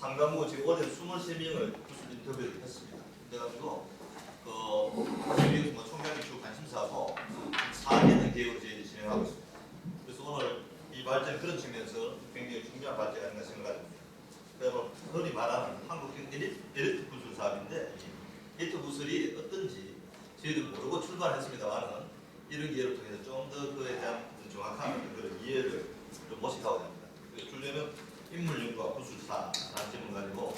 상당부 지금 올해 23명을 구술 인터뷰를 했습니다. 그래가지고 사실 뭐 총장님 주 관심사하고 4개는 계획으로 저희들이 진행하고 있습니다. 그래서 오늘 이 발전 그런 측면에서 굉장히 중요한 발전이 아닌가 생각합니다. 그래서 흔히 말하는 한국형 엘리트 구술 사업인데 엘리트 구술이 어떤지 저희도 모르고 출발했습니다만은 이런 기회를 통해서 좀 더 그에 대한 정확한 그런 이해를 좀 모색하고자 합니다. 주제는 인물연구와 구술사라는 제목을 가지고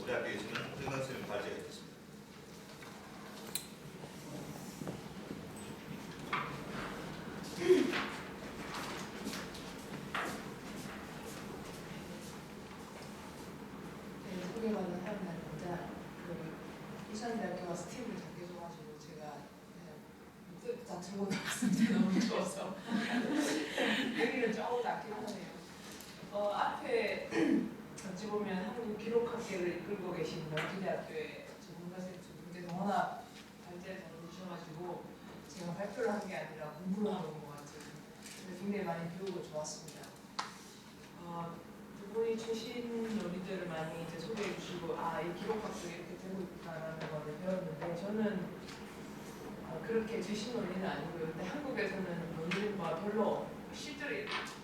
우리 학교에서는 정당 선생님 발제가 됐습니다. 소개받은 사람들입니다. 부산대학교 와서 팁을 잡게 줘가지고 제가 그냥 다 들고 나왔습니다. 너무 좋아서 여기를 조금 낫긴 하네요. 앞에 어찌 보면 한국 기록학계를 이끌고 계신 명지대학교의 전문가생 두 분께서 워낙 발제를 잘해주셔가지고 제가 발표를 한 게 아니라 공부를 하고 온 것 같은 굉장히 많이 배우고 좋았습니다. 두 분이 최신 논리들을 많이 이제 소개해 주시고 이 기록학도 이렇게 되고 있다라는 걸 배웠는데 저는 그렇게 최신 논리는 아니고요. 근데 한국에서는 논리된 바가 별로 실제로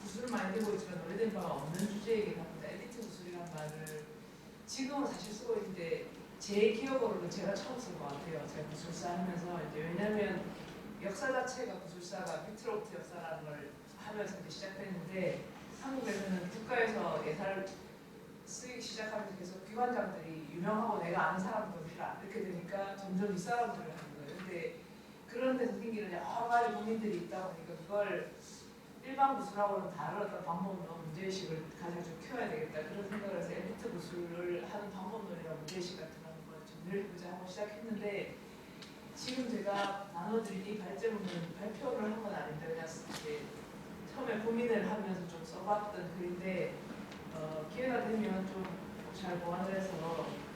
구술을 많이 되고 있지만 논리된 바가 없는 주제이긴 합니다. 엘리트 구술이라는 말을 지금은 사실 쓰고 있는데 제 기억으로는 제가 처음 쓴 것 같아요. 제가 구술사 하면서 왜냐하면 역사 자체가 구술사가 비트로트 역사라는 걸 하면서 이제 시작했는데 한국에서는 국가에서 예산을 쓰기 시작하면서 계속 기관장들이 유명하고 내가 아는 사람들이라 이렇게 되니까 점점 이 사람들을 하는 거예요. 근데 그런 데서 생기는 여러 가지 고민들이 있다 보니까 그걸 일반 구술하고는 다른 어떤 방법으로 문제의식을 가지고 좀 키워야 되겠다 그런 생각을 해서 엘리트 구술을 하는 방법론이나 문제의식 같은 걸 정리를 해보자 하고 시작했는데 지금 제가 나눠드릴 이 발제문은 발표를 한 건 아닌데 그냥 이제 처음에 고민을 하면서 좀 써봤던 글인데 기회가 되면 좀 잘 보완을 해서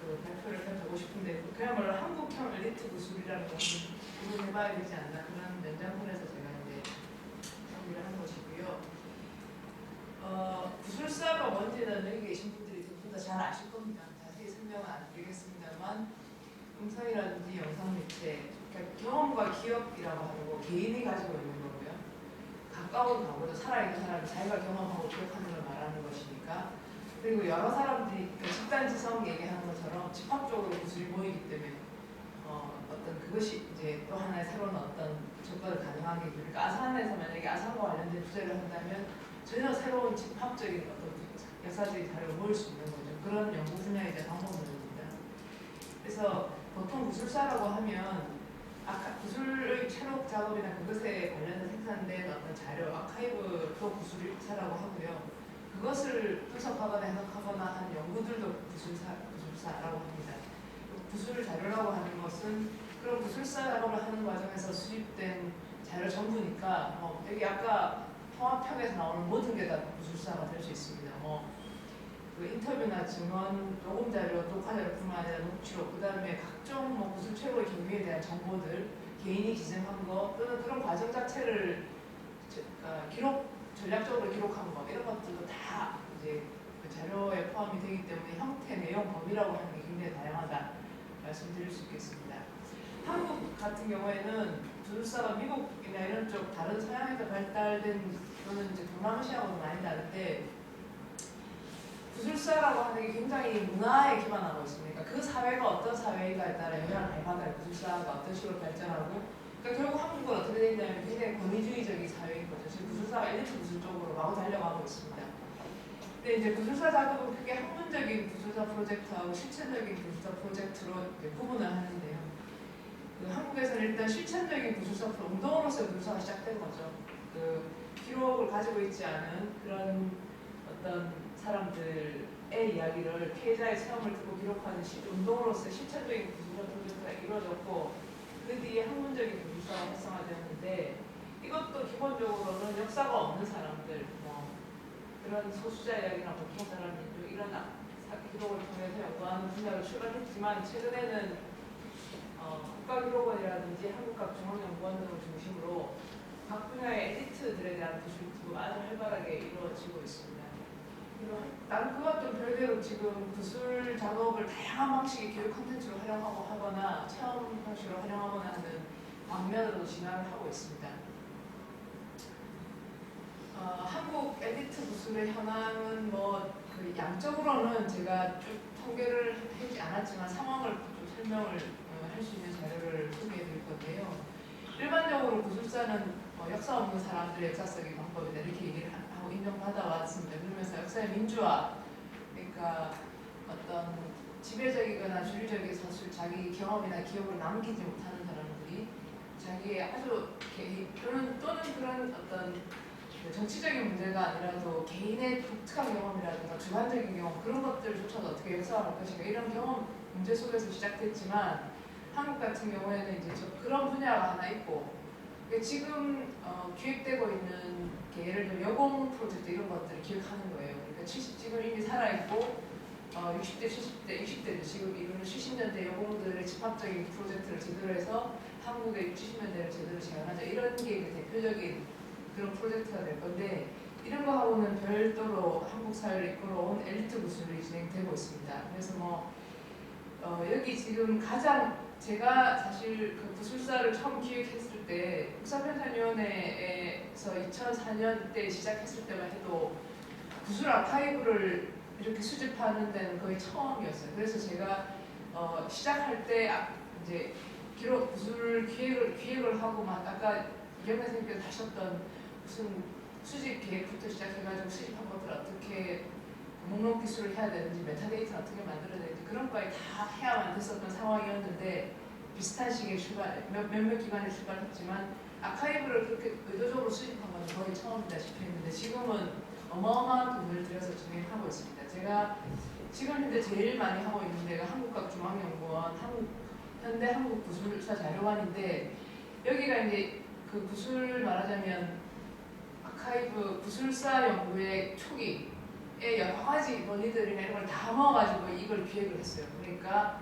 그 발표를 해보고 싶은데 그야말로 한국형 엘리트 구술이라는 것을 고민해봐야 되지 않나 그런 연장선에서 제가 이제 정리를 한 것이고요. 구술사가 뭔지는 여기 계신 분들이 대부분 다 잘 아실 겁니다. 자세히 설명은 안 드리겠습니다만 음성이라든지 영상 매체 그러니까 경험과 기억이라고 하고 개인이 가지고 있는 거고요. 가까운 과거도 살아있는 사람이 자기가 경험하고 기억하는 걸 말하는 것이니까 그리고 여러 사람들이 그러니까 집단지성 얘기하는 것처럼 집합적으로 구술이 모이기 때문에 어떤 그것이 이제 또 하나의 새로운 어떤 접근을 가능하게 그러니까 아산에서 만약에 아산과 관련된 주제를 한다면 전혀 새로운 집합적인 어떤 역사적인 자료를 모을 수 있는 거죠. 그런 연구 분야이자 방법론입니다. 그래서 보통 구술사라고 하면 구술의 체록 작업이나 그것에 관련해서 생산된 어떤 자료, 아카이브도 구술사라고 하고요. 그것을 분석하거나 해석하거나 하는 연구들도 구술사라고 합니다. 구술 자료라고 하는 것은 그런 구술사 작업을 하는 과정에서 수집된 자료 전부니까 여기 아까 통합형에서 나오는 모든 게 다 구술사가 될 수 있습니다. 그 인터뷰나 증언, 녹음 자료, 녹화 자료뿐만 아니라 녹취록, 그 다음에 각종 구술 최고의 경위에 대한 정보들, 개인이 기증한 거 또는 그런 과정 자체를 전략적으로 기록한 거 이런 것들도 다 이제 그 자료에 포함이 되기 때문에 형태, 내용, 범위라고 하는 게 굉장히 다양하다 말씀드릴 수 있겠습니다. 한국 같은 경우에는 구술사가 미국이나 이런 쪽 다른 서양에서 발달된 또는 이제 동남아시아하고는 많이 다른데 구술사라고 하는 게 굉장히 문화에 기반하고 있습니다. 그 사회가 어떤 사회인가에 따라 영향을 많이 받아요. 구술사가 어떤 식으로 발전하고 그러니까 결국 한국은 어떻게 되냐면 굉장히 권위주의적인 사회인 거죠. 지금 구술사가 엘리트 구술 쪽으로 마구 달려가고 있습니다. 근데 이제 구술사 작업은 크게 학문적인 구술사 프로젝트하고 실천적인 구술사 프로젝트로 구분을 하는데요. 한국에서는 일단 실천적인 구술사 운동으로서의 구술사가 시작된 거죠. 그 기록을 가지고 있지 않은 그런 어떤 사람들의 이야기를 피해자의 체험을 두고 기록하는 운동으로서의 실천적인 구술사 프로젝트가 이루어졌고 그 뒤에 학문적인 구술사가 활성화되었는데 이것도 기본적으로는 역사가 없는 사람들 그런 소수자 이야기나 보통 사람들 이런 기록을 통해서 연구하는 분야로 출발했지만 최근에는 국가기록원이라든지 한국각중앙연구원 등을 중심으로 각 분야의 엘리트들에 대한 구술 투구가 아주 활발하게 이루어지고 있습니다. 다른 그와 좀 별개로 지금 구술 작업을 다양한 방식의 교육 콘텐츠로 활용하고 하거나 체험 방식으로 활용하거나 하는 방면으로 진화를 하고 있습니다. 한국 엘리트 구술의 현황은 그 양적으로는 제가 쭉 통계를 하지 않았지만 상황을 좀 설명을 할 수 있는 자료를 소개해 드릴 건데요. 일반적으로 구술사는 역사 없는 사람들의 역사적인 방법이다 이렇게 얘기를 하고 인정받아 왔습니다. 그러면서 역사의 민주화, 그러니까 어떤 지배적이거나 주류적인 사실 자기 경험이나 기억을 남기지 못하는 사람들이 자기의 아주 또는 그런 어떤 정치적인 문제가 아니라도 개인의 독특한 경험이라든가 주관적인 경험 그런 것들조차도 어떻게 역사할 것인가 이런 경험 문제 속에서 시작됐지만 한국 같은 경우에는 이제 그런 분야가 하나 있고 지금 기획되고 있는 예를 들어 여공 프로젝트 이런 것들을 기획하는 거예요. 그러니까 지금 이미 살아있고 60대, 70대, 60대도 지금 이루는 70년대 여공들의 집합적인 프로젝트를 제대로 해서 한국의 70년대를 제대로 재현하자 이런 게 대표적인 그런 프로젝트가 될 건데 이런 거하고는 별도로 한국 사회를 이끌어온 엘리트 구술이 진행되고 있습니다. 그래서 여기 지금 가장 제가 사실 그 구술사를 처음 기획했을 때 국사편찬위원회에서 2004년 때 시작했을 때만 해도 구술 아카이브를 이렇게 수집하는 데는 거의 처음이었어요. 그래서 제가 시작할 때 이제 구술 기획을 하고 막 아까 이경래 선생님께서 하셨던 무슨 수집 계획부터 시작해가지고 수집한 것들 어떻게 목록 기술을 해야 되는지 메타데이터를 어떻게 만들어야 되는지 그런 거에 다 해야만 됐었던 상황이었는데 비슷한 시기에 몇몇 기관에 출발했지만 아카이브를 그렇게 의도적으로 수집한 건 거의 처음이다시피 했는데 지금은 어마어마한 돈을 들여서 진행하고 있습니다. 제가 지금 현재 제일 많이 하고 있는 데가 한국과학중앙연구원 현대 한국 구술사 자료관인데 여기가 이제 그 구술 말하자면 아카이브 구술사 연구의 초기에 여러 가지 논의들이나 이런 걸 다 모아가지고 이걸 기획을 했어요. 그러니까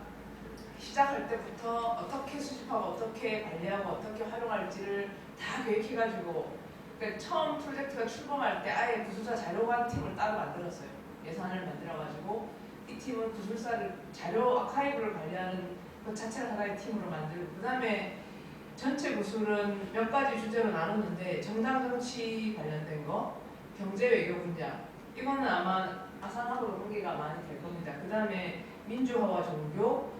시작할 때부터 어떻게 수집하고 어떻게 관리하고 어떻게 활용할지를 다 계획해가지고 그러니까 처음 프로젝트가 출범할 때 아예 구술사 자료관 팀을 따로 만들었어요. 예산을 만들어가지고 이 팀은 구술사를 자료 아카이브를 관리하는 것 자체를 하나의 팀으로 만들고 그 다음에 전체 구술은 몇 가지 주제로 나눴는데 정당 정치 관련된 거, 경제 외교 분야 이거는 아마 아산하고도 관계가 많이 될 겁니다. 그 다음에 민주화와 종교,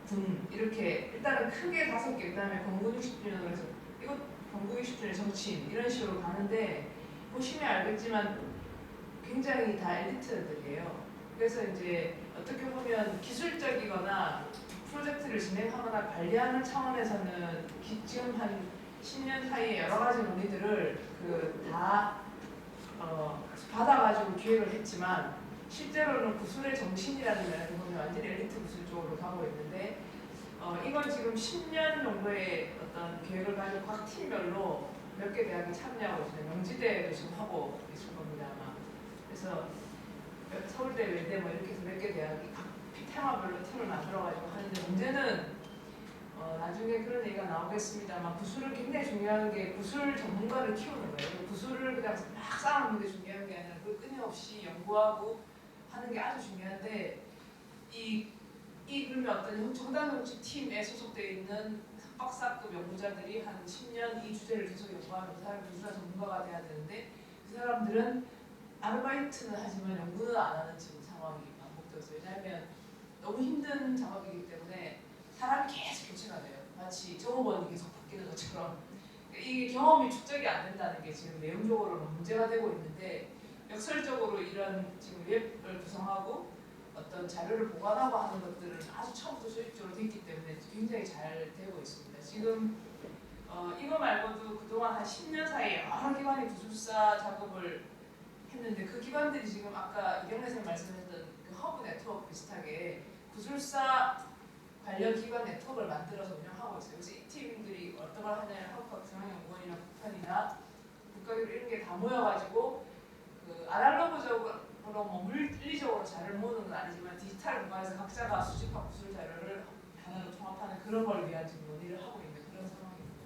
군 이렇게 일단은 크게 5개 그 다음에 건국 60주년으로 해서 이거 건국 60주년 정치인 이런 식으로 가는데 보시면 알겠지만 굉장히 다 엘리트들이에요. 그래서 이제 어떻게 보면 기술적이거나 프로젝트를 진행하거나 관리하는 차원에서는 지금 한 10년 사이에 여러 가지 논의들을 다 받아가지고 기획을 했지만 실제로는 구술의 정신이라는 면에서 보면 완전히 엘리트 구술 쪽으로 가고 있는데 이건 지금 10년 정도의 어떤 계획을 가지고 각 팀별로 몇 개 대학이 참여하고 있어요. 명지대도 지금 하고 있을 겁니다 아마. 그래서 서울대, 외대 이렇게 해서 몇 개 대학이 각 테마별로 팀을 만들어가지고 하는데 문제는 나중에 그런 얘기가 나오겠습니다만 구술은 굉장히 중요한 게 구술 전문가를 키우는 거예요. 구술을 그냥 막 쌓아놓는 게 중요한 게 아니라 그걸 끊임없이 연구하고 하는 게 아주 중요한데 그러면 어떤 정당 정치 팀에 소속되어 있는 석박사급 연구자들이 한 10년 이 주제를 계속 연구하면 그 사람이 구술사 전문가가 돼야 되는데 그 사람들은 아르바이트는 하지만 연구는 안 하는 지금 상황이 반복되고 있어요. 왜냐하면 너무 힘든 작업이기 때문에 사람이 계속 교체가 돼요. 마치 정보원이 계속 바뀌는 것처럼 이 경험이 축적이 안 된다는 게 지금 내용적으로는 문제가 되고 있는데 역설적으로 이런 지금 웹을 구성하고 어떤 자료를 보관하고 하는 것들은 아주 처음부터 수익적으로 됐기 때문에 굉장히 잘 되고 있습니다. 지금 이거 말고도 그동안 한 10년 사이에 여러 기관이 구술사 작업을 했는데 그 기관들이 지금 아까 이경래 선생님 말씀하셨던 그 허브 네트워크 비슷하게 구술사 관련 기관 네트워크를 만들어서 운영하고 있어요. 그래서 이 팀들이 어떤 걸 하냐면 한국과학중앙연구원이나 국편이나 국가기록 이런 게 다 모여가지고 그 아날로그적으로 물리적으로 자료를 모으는 건 아니지만 디지털 공간에서 각자가 수집한 구술 자료를 하나로 통합하는 그런 걸 위한 지금 논의를 하고 있는 그런 상황입니다.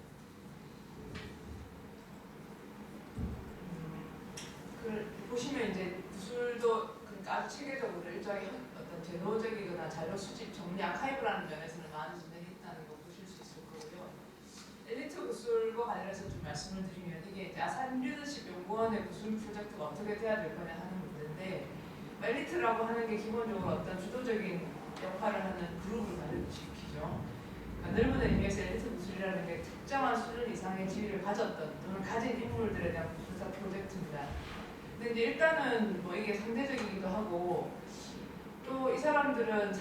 보시면 이제 구술도 아주 체계적으로 일종의 어떤 제도적이거나 자료 수집 정리 아카이브라는 면에서는 많은 진행이 있다는 거 보실 수 있을 거고요. 엘리트 구술과 관련해서 좀 말씀을 드리면 이게 이제 아산 리더십 연구원의 구술 프로젝트가 어떻게 돼야 될 거냐 하는 문제인데 엘리트라고 하는 게 기본적으로 어떤 주도적인 역할을 하는 그룹을 가리키죠. 그러니까 넓은 의미에서 엘리트 구술이라는 게 특정한 수준 이상의 지위를 가졌던 또는 가진 인물들에 대한 구술사 프로젝트입니다. 근데 이제 일단은 뭐 이게 상대적이기도 하고 또 이 사람들은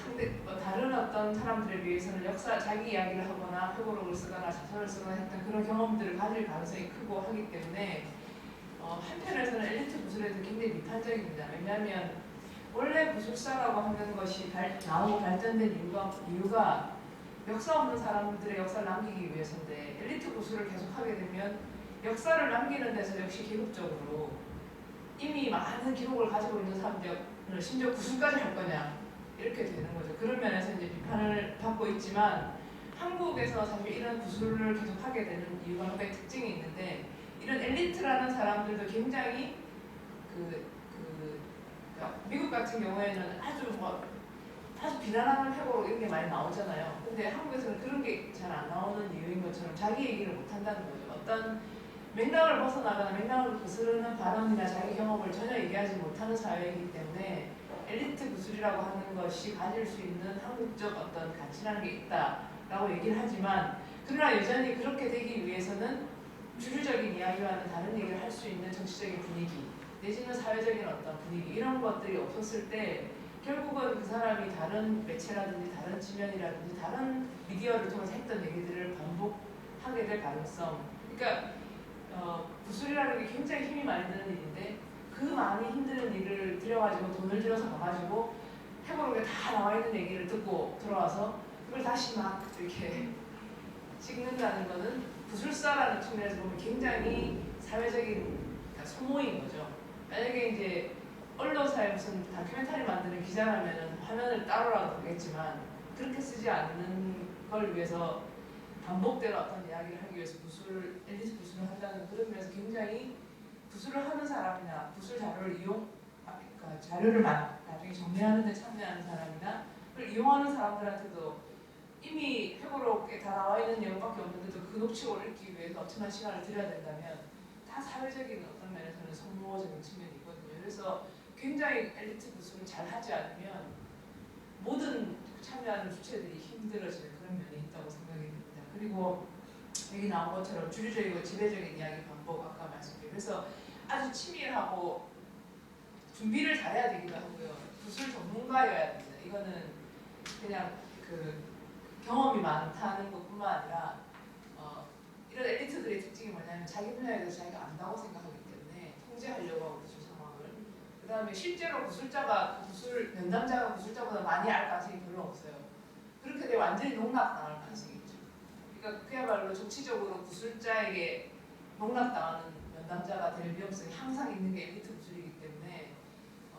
다른 어떤 사람들에 비해서는 자기 이야기를 하거나 회고록을 쓰거나 자서를 쓰거나 했던 그런 경험들을 가질 가능성이 크고 하기 때문에 한편에서는 엘리트 구술에도 굉장히 비판적입니다. 왜냐하면 원래 구술사라고 하는 것이 나오고 발전된 이유가 역사 없는 사람들의 역사를 남기기 위해서인데 엘리트 구술을 계속하게 되면 역사를 남기는 데서 역시 계급적으로 이미 많은 기록을 가지고 있는 사람들 심지어 구술까지 할 거냐 이렇게 되는 거죠. 그런 면에서 이제 비판을 받고 있지만 한국에서 사실 이런 구술을 계속 하게 되는 이유가 몇 가지 특징이 있는데 이런 엘리트라는 사람들도 굉장히 그러니까 미국 같은 경우에는 아주 비난하는 회고록 이런 게 많이 나오잖아요. 근데 한국에서는 그런 게 잘 안 나오는 이유인 것처럼 자기 얘기를 못 한다는 거죠. 어떤 맥락을 벗어나거나 맥락을 거스르는 발언이나 자기 경험을 전혀 얘기하지 못하는 사회이기 때문에 엘리트 구술이라고 하는 것이 가질 수 있는 한국적 어떤 가치라는 게 있다라고 얘기를 하지만 그러나 여전히 그렇게 되기 위해서는 주류적인 이야기와는 다른 얘기를 할 수 있는 정치적인 분위기 내지는 사회적인 어떤 분위기 이런 것들이 없었을 때 결국은 그 사람이 다른 매체라든지 다른 지면이라든지 다른 미디어를 통해서 했던 얘기들을 반복하게 될 가능성 그러니까 구술이라는 게 굉장히 힘이 많이 드는 일인데 그 많이 힘드는 일을 들여가지고 돈을 들여서 가가지고 회고록에 다 나와 있는 얘기를 듣고 들어와서 그걸 다시 막 이렇게 찍는다는 거는 구술사라는 측면에서 보면 굉장히 사회적인 소모인 거죠. 만약에 이제 언론사에 무슨 다큐멘터리 만드는 기자라면 화면을 따로라도 보겠지만 그렇게 쓰지 않는 걸 위해서 반복대로 어떤 이야기를 하기 위해서 엘리트 구술을 한다는 그런 면에서 굉장히 구술을 하는 사람이나 구술 자료를 그러니까 자료를 나중에 정리하는 데 참여하는 사람이나 그걸 이용하는 사람들한테도 이미 회고록에 다 나와 있는 내용밖에 없는데도 그 녹취록을 읽기 위해서 엄청난 시간을 들여야 된다면 다 사회적인 어떤 면에서는 소모적인 측면이 있거든요. 그래서 굉장히 엘리트 구술을 잘 하지 않으면 모든 참여하는 주체들이 힘들어지는 그런 면이 있다고 생각이 듭니다. 그리고 여기 나온 것처럼 주류적이고 지배적인 이야기 반복 아까 말씀드린 그래서 아주 치밀하고 준비를 잘해야 되기도 하고요. 구술 전문가여야 됩니다. 이거는 그냥 경험이 많다는 것뿐만 아니라 이런 엘리트들의 특징이 뭐냐면 자기 분야에 대해서 자기가 안다고 생각하기 때문에 통제하려고 하고 구술 상황을 그 다음에 실제로 구술 면담자가 구술자보다 많이 알 가능성이 별로 없어요. 그렇게 되면 완전히 농락당할 가능성이 있죠. 그러니까 그야말로 정치적으로 구술자에게 농락당하는 면담자가 될 위험성이 항상 있는 게 엘리트 구술이기 때문에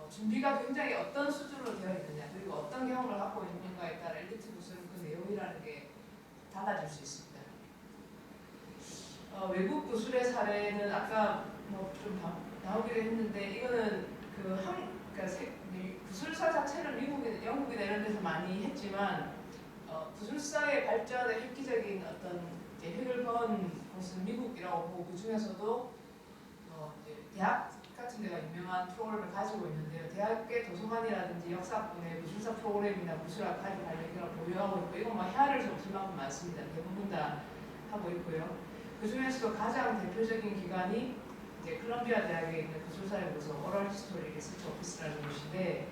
준비가 굉장히 어떤 수준으로 되어 있느냐 그리고 어떤 경험을 갖고 있는가에 따라 엘리트 구술은 그 내용이라는 게 달라질 수 있습니다. 외국 구술의 사례는 아까 좀 나오기도 했는데 이거는 그러니까 구술사 자체는 미국이나 영국이나 이런 데서 많이 했지만 구술사의 발전에 획기적인 어떤 획을 그은 곳은 미국이라고 보고 그 중에서도 대학 같은 데가 유명한 프로그램을 가지고 있는데요. 대학의 도서관이라든지 역사학원의 구술사 프로그램이나 구술학 관련 기관을 보유하고 있고 이건 뭐 헤아릴 수 없을 만큼 많습니다. 대부분 다 하고 있고요. 그 중에서도 가장 대표적인 기관이 이제 콜롬비아 대학에 있는 구술사연구소 오럴 히스토리 리서치 오피스라는 곳인데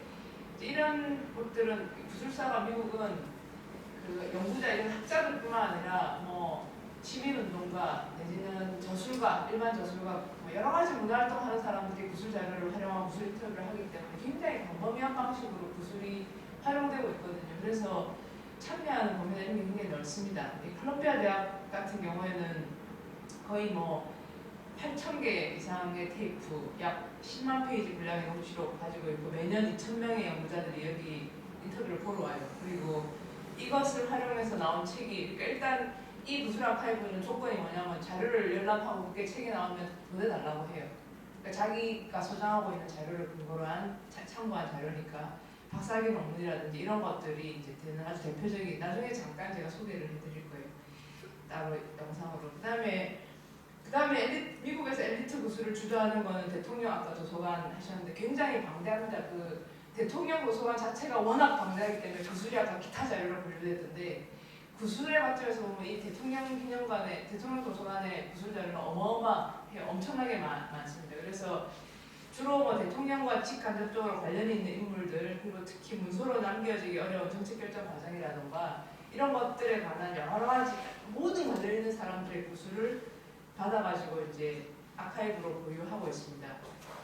이런 곳들은 구술사가 미국은 그 연구자 이런 학자들뿐만 아니라 시민운동가 내지는 저술가 일반 저술가 여러 가지 문화활동하는 사람들이 구술 자료를 활용하고 구술 인터뷰를 하기 때문에 굉장히 광범위한 방식으로 구술이 활용되고 있거든요. 그래서 참여하는 범위가 굉장히 넓습니다. 콜롬비아 대학 같은 경우에는 거의 8,000개 이상의 테이프, 약 10만 페이지 분량의 녹취록 가지고 있고 매년 2,000명의 연구자들이 여기 인터뷰를 보러 와요. 그리고 이것을 활용해서 나온 책이 그러니까 일단 이 구술 아카이브는 조건이 뭐냐면 자료를 열람하고 그게 책이 나오면 보내달라고 해요. 그러니까 그러니까 자기가 소장하고 있는 자료를 근거로 한 참고한 자료니까 박사학위 논문이라든지 이런 것들이 이제 되는 아주 대표적인, 나중에 잠깐 제가 소개를 해드릴 거예요. 따로 영상으로. 그다음에 미국에서 엘리트 구술을 주도하는 거는 대통령 아까 도서관 하셨는데 굉장히 방대합니다. 그 대통령 도서관 자체가 워낙 방대하기 때문에 구술이 아까 기타 자료로 분류됐던데 구술의 관점에서 보면 이 대통령 도서관의 구술 자료는 어마어마해요. 엄청나게 많습니다. 그래서 주로 뭐 대통령과 직간접적으로 관련이 있는 인물들, 그리고 특히 문서로 남겨지기 어려운 정책 결정 과정이라던가 이런 것들에 관한 여러 가지 모든 관련 있는 사람들의 구술을 받아가지고 이제 아카이브로 보유하고 있습니다.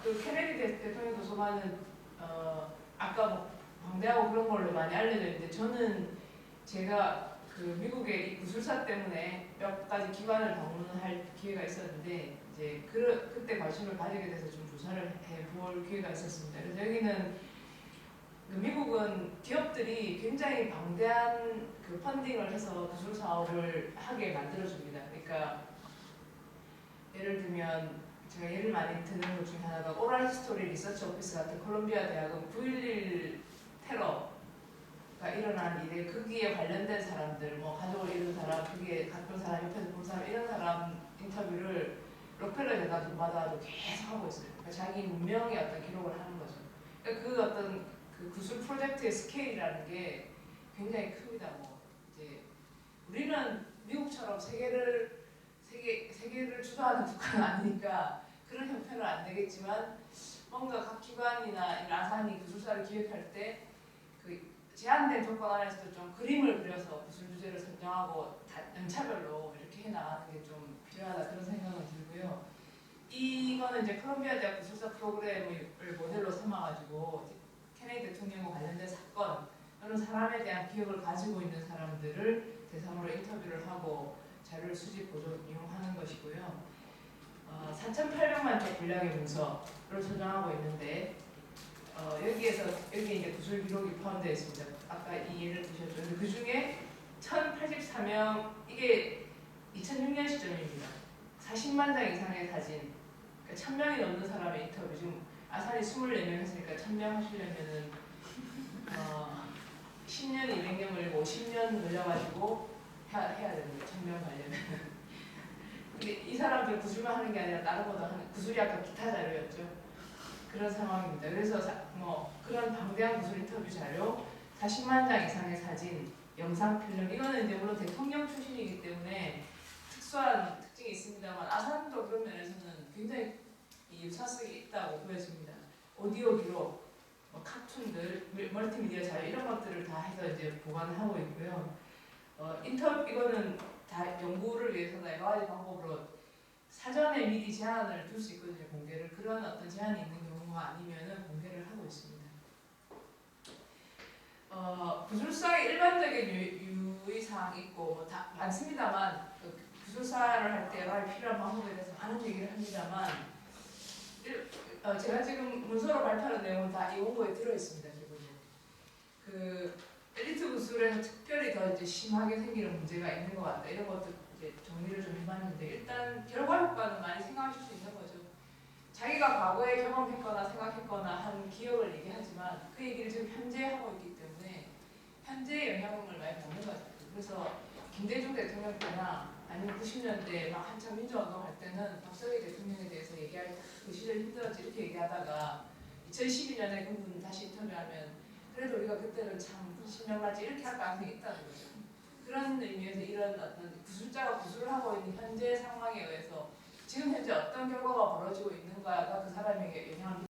그 케네디 대통령 도서관은 아까 뭐 방대하고 그런 걸로 많이 알려져 있는데 저는 제가 그 미국의 이 구술사 때문에 몇 가지 기관을 방문할 기회가 있었는데 이제 그때 관심을 가지게 돼서 좀 조사를 해볼 기회가 있었습니다. 그래서 여기는 그 미국은 기업들이 굉장히 방대한 그 펀딩을 해서 구술 사업을 하게 만들어줍니다. 그러니까 예를 들면 제가 예를 많이 드는 것 중에 하나가 오랄 히스토리 리서치 오피스 같은 콜롬비아 대학은 9.11 테러가 일어난 일에 거기에 관련된 사람들, 뭐 가족을 잃은 사람, 거기에 가쁜 사람, 옆에서 본 사람 이런 사람 인터뷰를 록펠러 재단 돈 받아도 계속 하고 있어요. 그러니까 자기 문명의 어떤 기록을 하는 거죠. 그러니까 그 어떤 그 구술 프로젝트의 스케일이라는 게 굉장히 큽니다. 뭐 이제 우리는 미국처럼 세계를 주도하는 국가는 아니니까 그런 형편은 안 되겠지만 뭔가 각 기관이나 이 라산이 구술사를 기획할 때 그 제한된 조건 안에서도 좀 그림을 그려서 구술 주제를 선정하고 연차별로 이렇게 해나가는 게 좀 필요하다 그런 생각은 들고요. 이거는 이제 콜롬비아 대학 구술사 프로그램을 모델로 삼아가지고 케네디 대통령과 관련된 사건 또는 사람에 대한 기억을 가지고 있는 사람들을 대상으로 인터뷰를 하고 자료를 수집, 보존, 이용하는 것이고요. 4,800만 쪽 분량의 문서를 저장하고 있는데 여기 이제 구술 기록이 포함되어 있습니다. 아까 이 예를 드셨죠. 근데 그 중에 1,084명 이게 2006년 시점입니다. 40만 장 이상의 사진, 그러니까 1,000명이 넘는 사람의 인터뷰. 지금 아산이 24명 했으니까 1,000명 하시려면은 10년, 200년 걸리고 50년 걸려가지고 해야 됩니다. 1,000명 하려면. 근데 이 사람들 구술만 하는 게 아니라 다른 것도 하는, 구술이 아까 기타 자료였죠. 그런 상황입니다. 그래서 뭐 그런 방대한 구술 인터뷰 자료, 40만 장 이상의 사진, 영상 필름, 이거는 이제 물론 대통령 출신이기 때문에 특수한 특징이 있습니다만 아산도 그런 면에서는 굉장히 유사성이 있다고 보여집니다. 오디오 기록, 뭐 카툰들, 멀티미디어 자료 이런 것들을 다 해서 이제 보관을 하고 있고요. 이거는 다 연구를 위해서나 여러 가지 방법으로 사전에 미리 제한을 둘 수 있거든요. 공개를. 그런 어떤 제한이 있는 경우가 아니면은 공개를 하고 있습니다. 구술사의 일반적인 유의사항이 있고 뭐 다 많습니다만 구술사를 할 때 여러 가지 필요한 방법에 대해서 많은 얘기를 합니다만 제가 지금 문서로 발표하는 내용은 다 이 원고에 들어있습니다. 기본적으로. 그 엘리트 구술에서 특별히 더 이제 심하게 생기는 문제가 있는 것 같다. 이런 것도 이제 정리를 좀 해봤는데 일단 결과 효과는 많이 생각하실 수 있는 거죠. 자기가 과거에 경험했거나 생각했거나 한 기억을 얘기하지만 그 얘기를 지금 현재 하고 있기 때문에 현재의 영향을 많이 받는 것 같아요. 그래서 김대중 대통령 때나 아니면 90년대 막 한참 민주운동 할 때는 박정희 대통령에 대해서 얘기할 때 그 시절 힘들었지 이렇게 얘기하다가 2012년에 그분 다시 인터뷰하면 그래도 우리가 그때는 참 신명나지 이렇게 할 가능성이 있다는 거죠. 그런 의미에서 이런 어떤 구술자가 구술을 하고 있는 현재 상황에 의해서 지금 현재 어떤 결과가 벌어지고 있는가가 그 사람에게 영향을